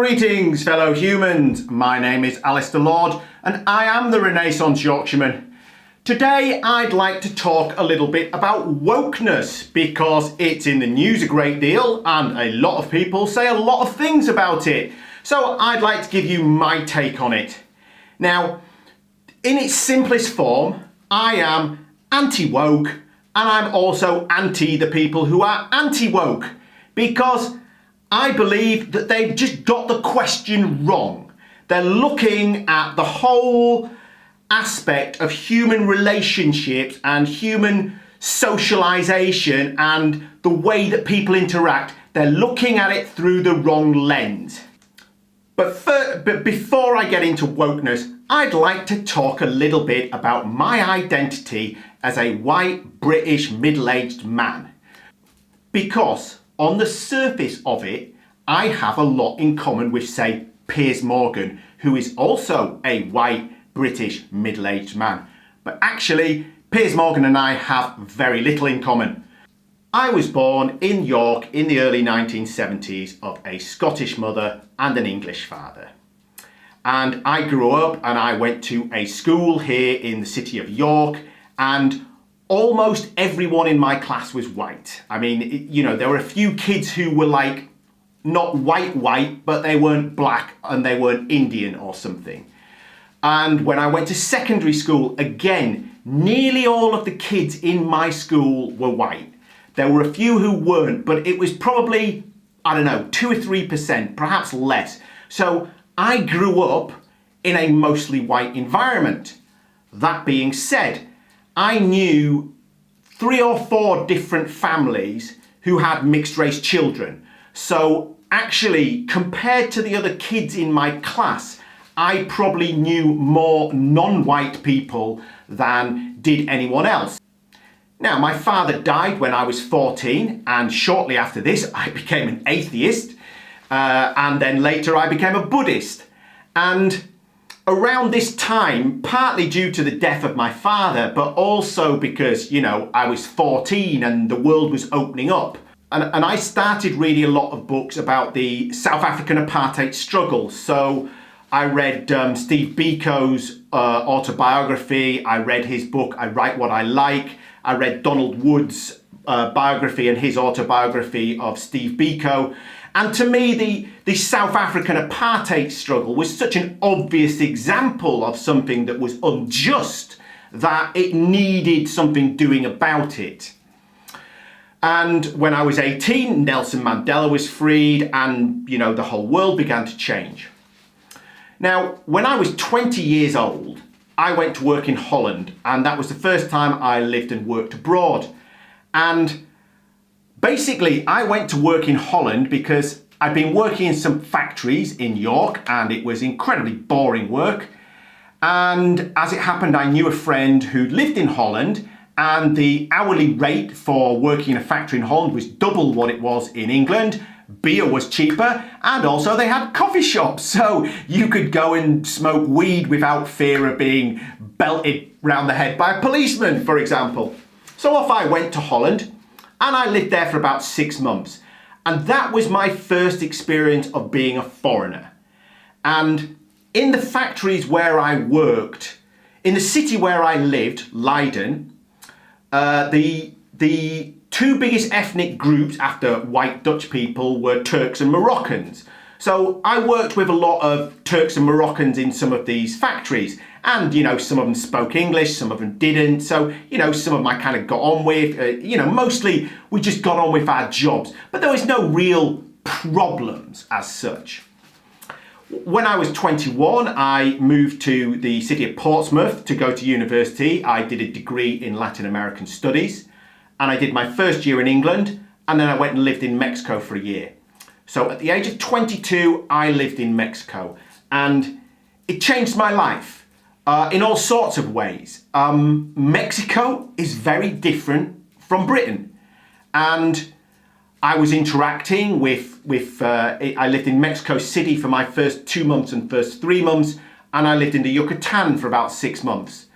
Greetings, fellow humans. My name is Alistair Lord and I am the Renaissance Yorkshireman. Today I'd like to talk a little bit about wokeness because it's in the news a great deal and a lot of people say a lot of things about it. So I'd like to give you my take on it. Now, in its simplest form, I am anti-woke and I'm also anti the people who are anti-woke because I believe that they've just got the question wrong. They're looking at the whole aspect of human relationships and human socialization and the way that people interact. They're looking at it through the wrong lens. But before I get into wokeness, I'd like to talk a little bit about my identity as a white British middle-aged man. Because on the surface of it, I have a lot in common with, say, Piers Morgan, who is also a white British middle-aged man. But actually, Piers Morgan and I have very little in common. I was born in York in the early 1970s of a Scottish mother and an English father. And I grew up and I went to a school here in the city of York, and almost everyone in my class was white. I mean, there were a few kids who were like, not white, but they weren't black and they weren't Indian or something. And when I went to secondary school, again, nearly all of the kids in my school were white. There were a few who weren't, but it was probably, 2 or 3%, perhaps less. So I grew up in a mostly white environment. That being said, I knew 3 or 4 different families who had mixed race children. So actually, compared to the other kids in my class, I probably knew more non-white people than did anyone else. Now, my father died when I was 14, and shortly after this, I became an atheist, and then later I became a Buddhist. And around this time, partly due to the death of my father, but also because, I was 14 and the world was opening up. And I started reading a lot of books about the South African apartheid struggle. So I read Steve Biko's autobiography. I read his book, I Write What I Like. I read Donald Wood's biography and his autobiography of Steve Biko. And to me, the South African apartheid struggle was such an obvious example of something that was unjust that it needed something doing about it. And when I was 18, Nelson Mandela was freed and, the whole world began to change. Now, when I was 20 years old, I went to work in Holland, and that was the first time I lived and worked abroad. And basically, I went to work in Holland because I'd been working in some factories in York, and it was incredibly boring work. And as it happened, I knew a friend who lived in Holland, and the hourly rate for working in a factory in Holland was double what it was in England. Beer was cheaper, and also they had coffee shops, so you could go and smoke weed without fear of being belted round the head by a policeman, for example. So off I went to Holland, and I lived there for about 6 months. And that was my first experience of being a foreigner. And in the factories where I worked, in the city where I lived, Leiden, the 2 biggest ethnic groups after white Dutch people were Turks and Moroccans. So I worked with a lot of Turks and Moroccans in some of these factories. And, some of them spoke English, some of them didn't. So, some of them I kind of got on with. Mostly we just got on with our jobs. But there was no real problems as such. When I was 21, I moved to the city of Portsmouth to go to university. I did a degree in Latin American studies. And I did my first year in England, and then I went and lived in Mexico for a year. So at the age of 22, I lived in Mexico, and it changed my life in all sorts of ways. Mexico is very different from Britain, and I was interacting with I lived in Mexico City for my first 2 months and first 3 months, and I lived in the Yucatan for about 6 months.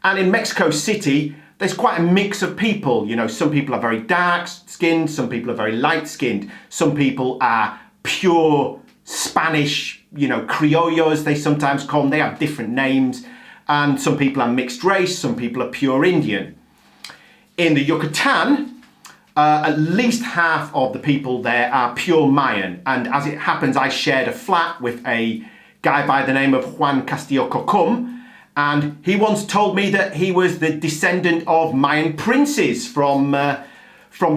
And in Mexico City, there's quite a mix of people. Some people are very dark skinned, some people are very light skinned, some people are pure Spanish, criollos, they sometimes call them. They have different names. And some people are mixed race, some people are pure Indian. In the Yucatan, at least half of the people there are pure Mayan. And as it happens, I shared a flat with a guy by the name of Juan Castillo Cocum. And he once told me that he was the descendant of Mayan princes from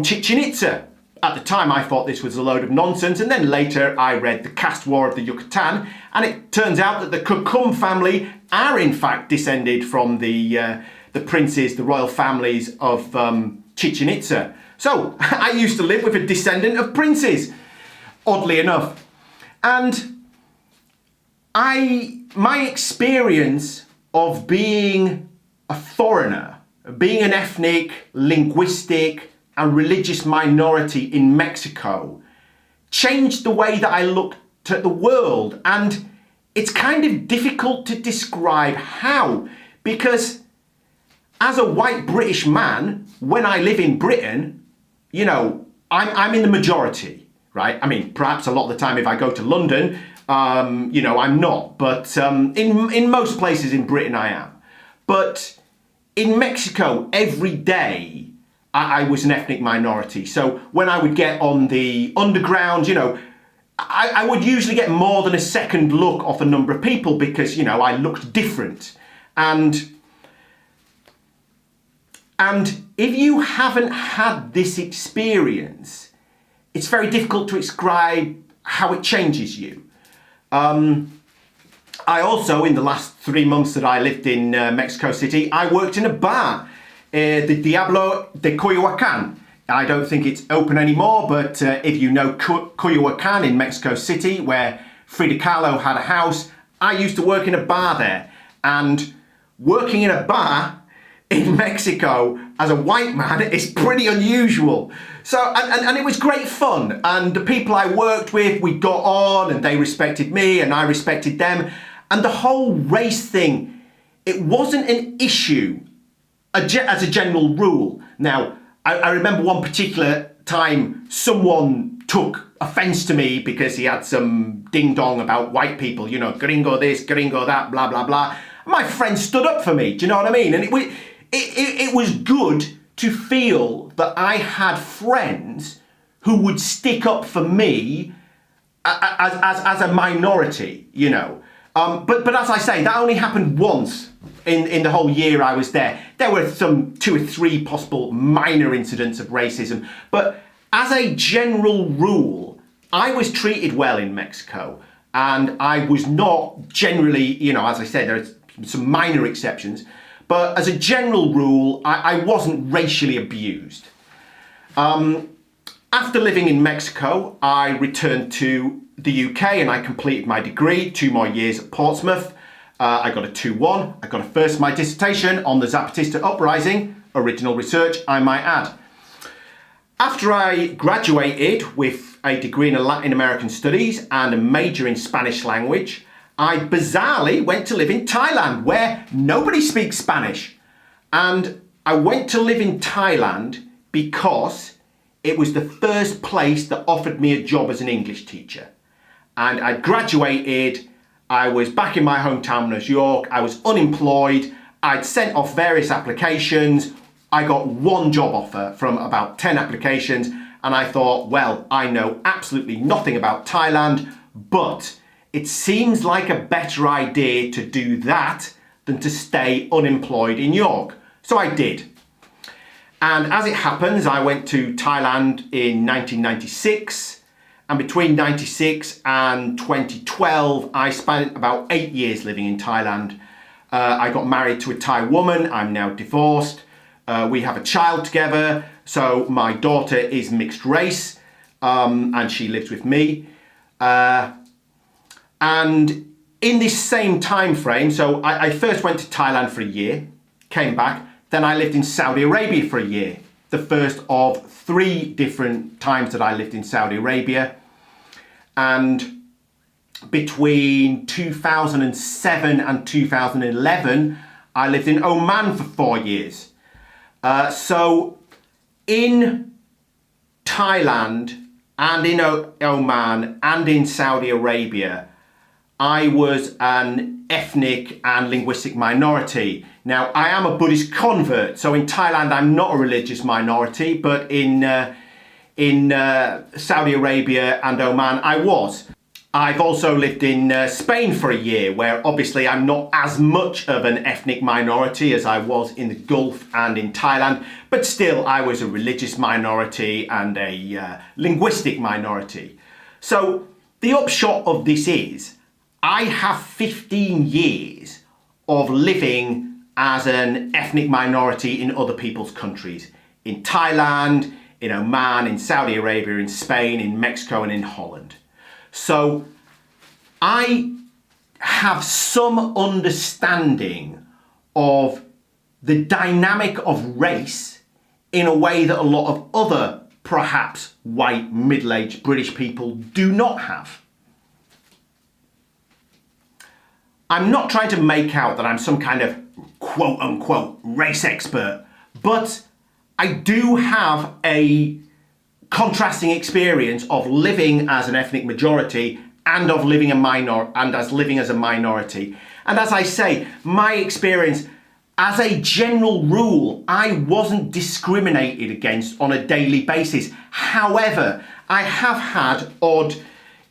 Chichen Itza. At the time, I thought this was a load of nonsense. And then later, I read The Caste War of the Yucatan. And it turns out that the Cocum family are in fact descended from the princes, the royal families of Chichen Itza. So I used to live with a descendant of princes, oddly enough. And my experience of being a foreigner, being an ethnic, linguistic, and religious minority in Mexico changed the way that I looked at the world. And it's kind of difficult to describe how, because as a white British man, when I live in Britain, I'm in the majority, right? I mean, perhaps a lot of the time if I go to London, I'm not. But in most places in Britain, I am. But in Mexico, every day, I was an ethnic minority. So when I would get on the underground, I would usually get more than a second look off a number of people because, I looked different. And if you haven't had this experience, it's very difficult to describe how it changes you. I also, in the last 3 months that I lived in Mexico City, I worked in a bar, the Diablo de Coyoacan. I don't think it's open anymore, but if you know Coyoacan in Mexico City, where Frida Kahlo had a house, I used to work in a bar there. And working in a bar in Mexico as a white man is pretty unusual. So, and it was great fun. And the people I worked with, we got on and they respected me and I respected them. And the whole race thing, it wasn't an issue as a general rule. Now, I remember one particular time someone took offense to me because he had some ding dong about white people, gringo this, gringo that, blah, blah, blah. My friend stood up for me, do you know what I mean? And it was good to feel that I had friends who would stick up for me as a minority, But as I say, that only happened once in the whole year I was there. There were some 2 or 3 possible minor incidents of racism. But as a general rule, I was treated well in Mexico. And I was not generally, as I said, there's some minor exceptions. But as a general rule, I wasn't racially abused. After living in Mexico, I returned to the UK and I completed my degree, 2 more years at Portsmouth. I got a 2-1. I got a first in my dissertation on the Zapatista uprising, original research, I might add. After I graduated with a degree in Latin American Studies and a major in Spanish language, I bizarrely went to live in Thailand, where nobody speaks Spanish. And I went to live in Thailand because it was the first place that offered me a job as an English teacher. And I graduated, I was back in my hometown, New York, I was unemployed, I'd sent off various applications, I got 1 job offer from about 10 applications, and I thought, well, I know absolutely nothing about Thailand, but it seems like a better idea to do that than to stay unemployed in York. So I did. And as it happens, I went to Thailand in 1996. And between 96 and 2012, I spent about 8 years living in Thailand. I got married to a Thai woman. I'm now divorced. We have a child together. So my daughter is mixed race, and she lives with me. And in this same time frame, so I first went to Thailand for a year, came back, then I lived in Saudi Arabia for a year. The first of 3 different times that I lived in Saudi Arabia. And between 2007 and 2011, I lived in Oman for 4 years. So in Thailand and in Oman and in Saudi Arabia, I was an ethnic and linguistic minority. Now, I am a Buddhist convert, so in Thailand I'm not a religious minority, but in Saudi Arabia and Oman I was. I've also lived in Spain for a year, where obviously I'm not as much of an ethnic minority as I was in the Gulf and in Thailand, but still I was a religious minority and a linguistic minority. So the upshot of this is, I have 15 years of living as an ethnic minority in other people's countries. In Thailand, in Oman, in Saudi Arabia, in Spain, in Mexico and in Holland. So I have some understanding of the dynamic of race in a way that a lot of other, perhaps white, middle-aged British people do not have. I'm not trying to make out that I'm some kind of quote-unquote race expert, but I do have a contrasting experience of living as an ethnic majority and of living as a minority. And as I say, my experience, as a general rule, I wasn't discriminated against on a daily basis. However, I have had odd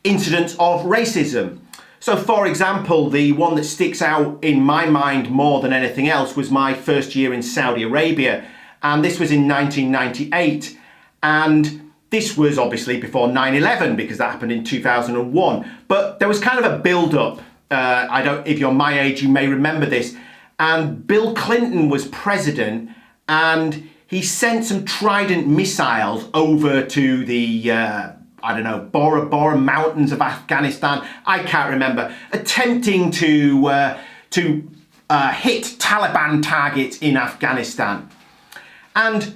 incidents of racism. So for example, the one that sticks out in my mind more than anything else was my first year in Saudi Arabia. And this was in 1998. And this was obviously before 9/11, because that happened in 2001. But there was kind of a build-up. If you're my age, you may remember this. And Bill Clinton was president, and he sent some Trident missiles over to the Bora Bora mountains of Afghanistan. I can't remember. Attempting to hit Taliban targets in Afghanistan. And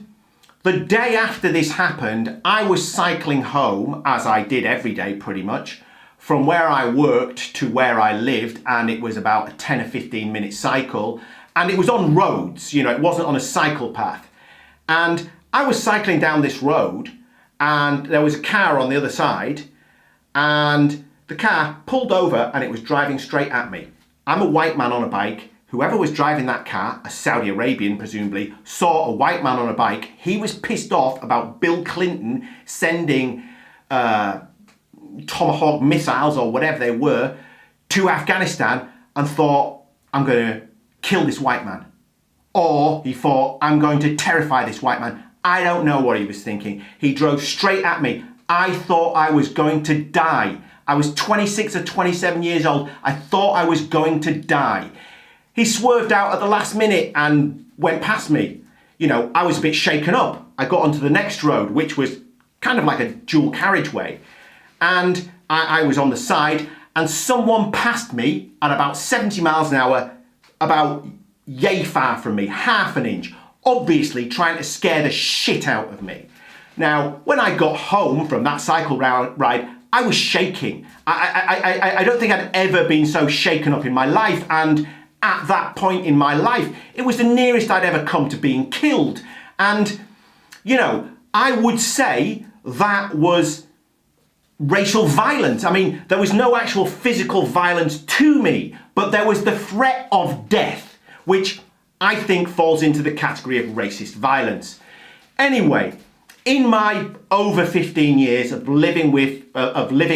the day after this happened, I was cycling home, as I did every day pretty much, from where I worked to where I lived, and it was about a 10 or 15 minute cycle, and it was on roads, it wasn't on a cycle path. And I was cycling down this road, and there was a car on the other side, and the car pulled over and it was driving straight at me. I'm a white man on a bike. Whoever was driving that car, a Saudi Arabian presumably, saw a white man on a bike. He was pissed off about Bill Clinton sending Tomahawk missiles or whatever they were to Afghanistan, and thought, I'm going to kill this white man. Or he thought, I'm going to terrify this white man. I don't know what he was thinking. He drove straight at me. I thought I was going to die. I was 26 or 27 years old. I thought I was going to die. He swerved out at the last minute and went past me. I was a bit shaken up. I got onto the next road, which was kind of like a dual carriageway. And I was on the side, and someone passed me at about 70 miles an hour, about yay far from me, half an inch, obviously trying to scare the shit out of me. Now, when I got home from that cycle ride, I was shaking. I don't think I'd ever been so shaken up in my life, and at that point in my life, it was the nearest I'd ever come to being killed. And, I would say that was racial violence. I mean, there was no actual physical violence to me, but there was the threat of death, which I think falls into the category of racist violence. Anyway, in my over 15 years of living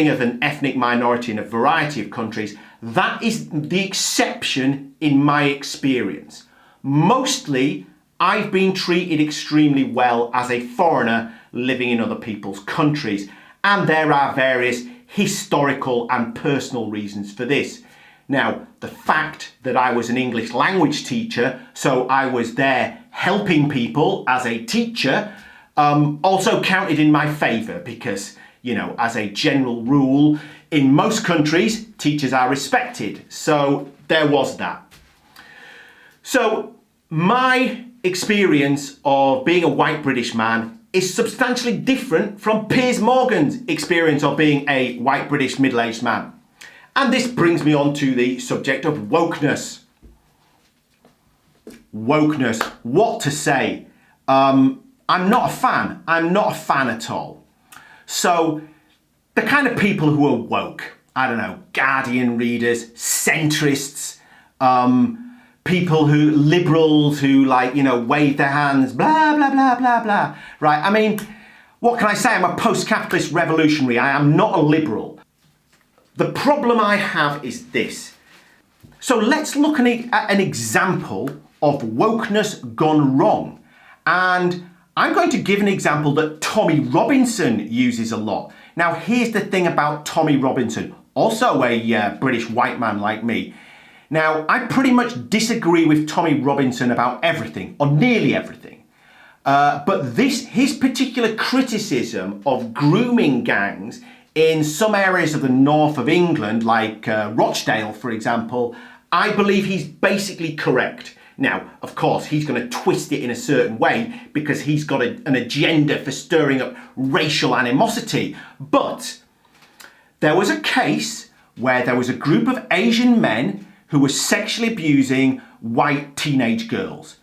as an ethnic minority in a variety of countries, that is the exception in my experience. Mostly, I've been treated extremely well as a foreigner living in other people's countries, and there are various historical and personal reasons for this. Now, the fact that I was an English language teacher, so I was there helping people as a teacher, also counted in my favour, because, as a general rule, in most countries, teachers are respected. So there was that. So my experience of being a white British man is substantially different from Piers Morgan's experience of being a white British middle-aged man. And this brings me on to the subject of wokeness. Wokeness, what to say? I'm not a fan. I'm not a fan at all. So the kind of people who are woke, I don't know, Guardian readers, centrists, people who, liberals who like, you know, wave their hands, blah, blah, blah, blah, blah, right? I mean, what can I say? I'm a post-capitalist revolutionary. I am not a liberal. The problem I have is this. So let's look at an example of wokeness gone wrong. And I'm going to give an example that Tommy Robinson uses a lot. Now, here's the thing about Tommy Robinson, also a British white man like me. Now, I pretty much disagree with Tommy Robinson about everything, or nearly everything. But his particular criticism of grooming gangs in some areas of the north of England, like Rochdale, for example, I believe he's basically correct. Now, of course, he's going to twist it in a certain way because he's got an agenda for stirring up racial animosity. But there was a case where there was a group of Asian men who were sexually abusing white teenage girls.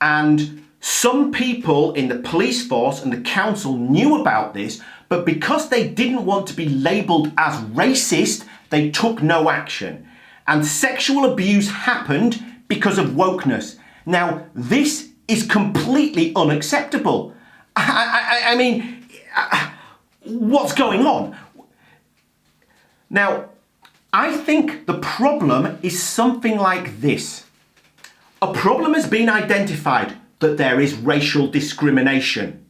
And some people in the police force and the council knew about this, but because they didn't want to be labelled as racist, they took no action. And sexual abuse happened because of wokeness. Now, this is completely unacceptable. I mean, what's going on? Now, I think the problem is something like this. A problem has been identified that there is racial discrimination.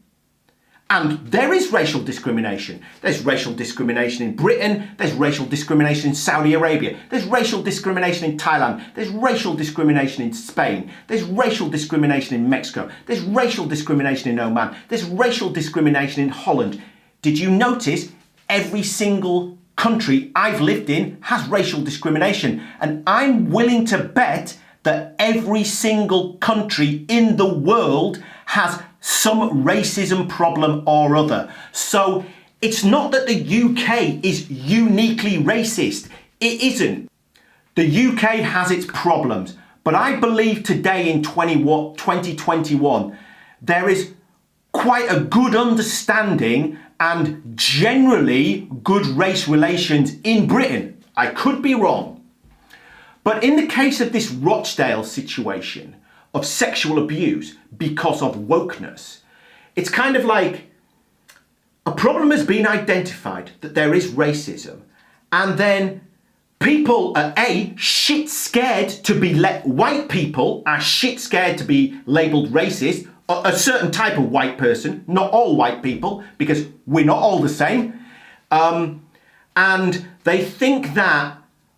And there is racial discrimination. There's racial discrimination in Britain. There's racial discrimination in Saudi Arabia. There's racial discrimination in Thailand. There's racial discrimination in Spain. There's racial discrimination in Mexico. There's racial discrimination in Oman. There's racial discrimination in Holland. Did you notice every single country I've lived in has racial discrimination? And I'm willing to bet that every single country in the world has some racism problem or other. So it's not that the UK is uniquely racist. It isn't. The UK has its problems, but I believe today in 2021, there is quite a good understanding and generally good race relations in Britain. I could be wrong. But in the case of this Rochdale situation of sexual abuse because of wokeness, it's kind of like a problem has been identified that there is racism, and then people are shit scared to be white people are shit scared to be labelled racist. A certain type of white person, not all white people, because we're not all the same. And they think that,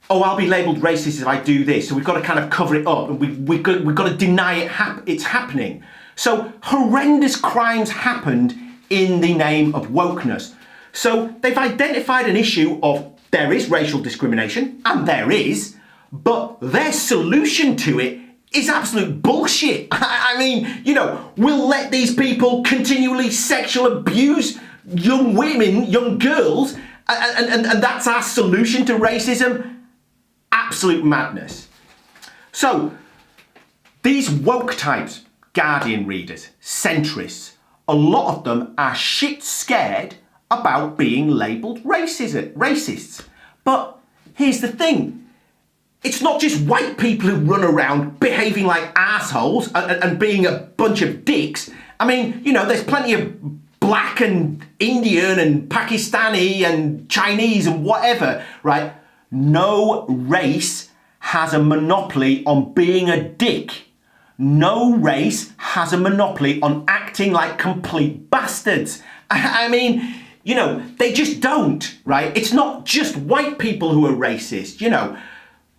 oh, I'll be labelled racist if I do this, so we've got to kind of cover it up, and we've got to deny it's happening. So horrendous crimes happened in the name of wokeness. So they've identified an issue of there is racial discrimination, and there is, but their solution to it is absolute bullshit. I mean, you know, we'll let these people continually sexual abuse young women, young girls, and that's our solution to racism? Absolute madness. So, these woke types, Guardian readers, centrists, a lot of them are shit scared about being labelled racists. But here's the thing. It's not just white people who run around behaving like assholes and being a bunch of dicks. I mean, you know, there's plenty of black and Indian and Pakistani and Chinese and whatever, right? No race has a monopoly on being a dick. No race has a monopoly on acting like complete bastards. I mean, you know, they just don't, right? It's not just white people who are racist, you know.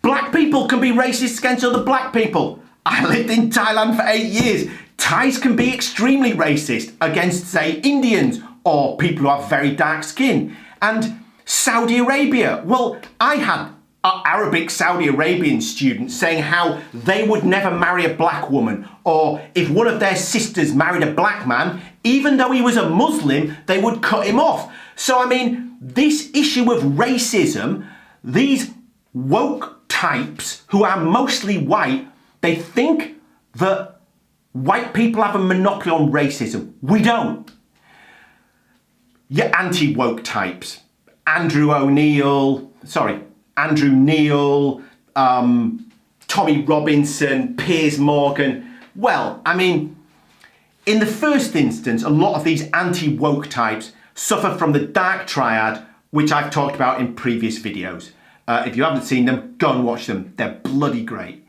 Black people can be racist against other black people. I lived in Thailand for 8 years. Thais can be extremely racist against, say, Indians or people who have very dark skin. And Saudi Arabia, well, I had Arabic Saudi Arabian students saying how they would never marry a black woman, or if one of their sisters married a black man, even though he was a Muslim, they would cut him off. So, I mean, this issue of racism, these woke types who are mostly white, they think that white people have a monopoly on racism. We don't. your anti-woke types. Andrew Neil, Tommy Robinson, Piers Morgan. Well, I mean, in the first instance, a lot of these anti-woke types suffer from the dark triad, which I've talked about in previous videos. If you haven't seen them, go and watch them. They're bloody great.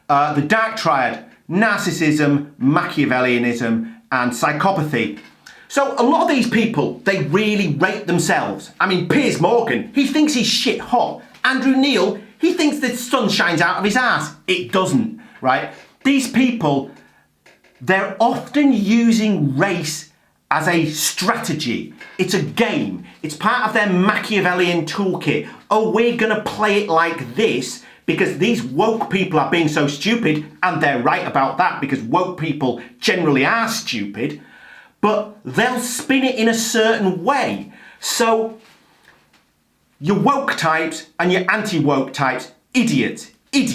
The dark triad: narcissism, Machiavellianism, and psychopathy. So a lot of these people, they really rate themselves. I mean, Piers Morgan, he thinks he's shit hot. Andrew Neil, he thinks the sun shines out of his ass. It doesn't, right? These people, they're often using race as a strategy. It's a game. It's part of their Machiavellian toolkit. Oh, we're gonna play it like this because these woke people are being so stupid, and they're right about that because woke people generally are stupid, but they'll spin it in a certain way. So your woke types and your anti-woke types, idiots. They've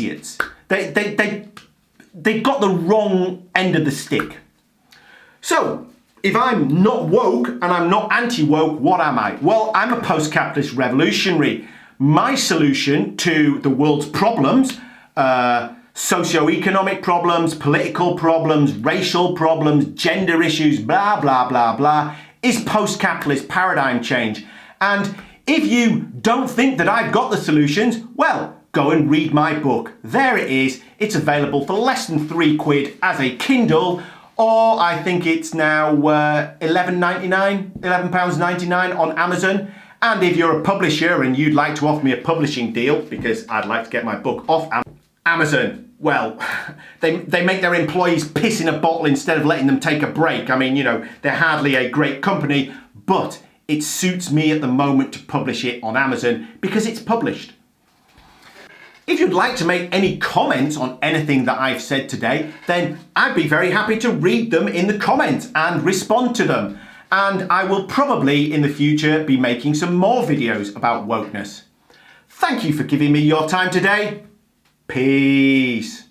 got the wrong end of the stick. So if I'm not woke and I'm not anti-woke, what am I? Well, I'm a post-capitalist revolutionary. My solution to the world's problems, socio-economic problems, political problems, racial problems, gender issues, blah, blah, blah, blah, is post-capitalist paradigm change. And if you don't think that I've got the solutions, well, go and read my book. There it is. It's available for less than £3 as a Kindle, or I think it's now £11.99 on Amazon. And if you're a publisher and you'd like to offer me a publishing deal, because I'd like to get my book off Amazon, well, they make their employees piss in a bottle instead of letting them take a break. I mean, you know, they're hardly a great company, but it suits me at the moment to publish it on Amazon because it's published. If you'd like to make any comments on anything that I've said today, then I'd be very happy to read them in the comments and respond to them. And I will probably in the future be making some more videos about wokeness. Thank you for giving me your time today. Peace.